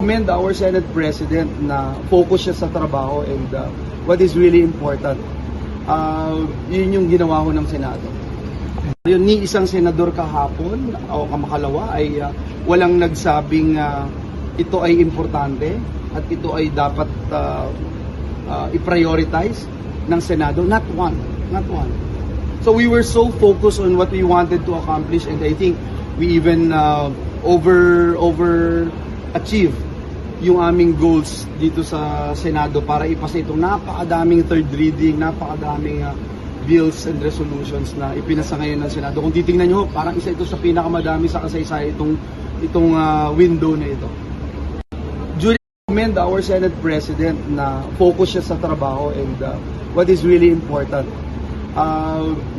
Commend our Senate President na focus siya sa trabaho and what is really important. Yun yung ginawa ko ng Senado. Yun, ni isang senador kahapon o kamakalawa ay walang nagsabing ito ay importante at ito ay dapat i-prioritize ng Senado. Not one. So we were so focused on what we wanted to accomplish, and I think we even overachieve yung aming goals dito sa Senado para ipasa itong napakadaming third reading, napakadaming bills and resolutions na ipinasa ngayon ng Senado. Kung titingnan nyo, parang isa ito sa pinakamadami sa kasaysayan itong window na ito. Commend our Senate President na focus siya sa trabaho and what is really important.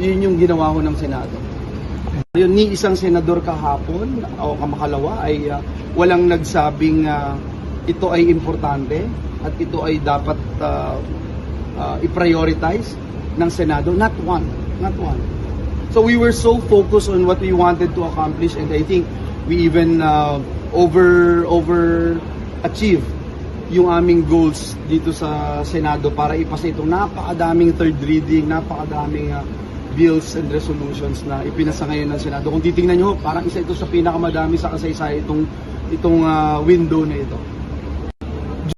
Yun yung ginawa ko ng Senado. Yun, ni isang senador kahapon o kamakalawa ay walang nagsabing ito ay importante at ito ay dapat i-prioritize ng Senado. Not one. So we were so focused on what we wanted to accomplish, and I think we even overachieve yung aming goals dito sa Senado para ipasa itong napakadaming third reading, napakadaming bills and resolutions na ipinasa ngayon ng Senado. Kung titingnan nyo, parang isa ito sa pinakamadami sa kasaysayan itong window na ito.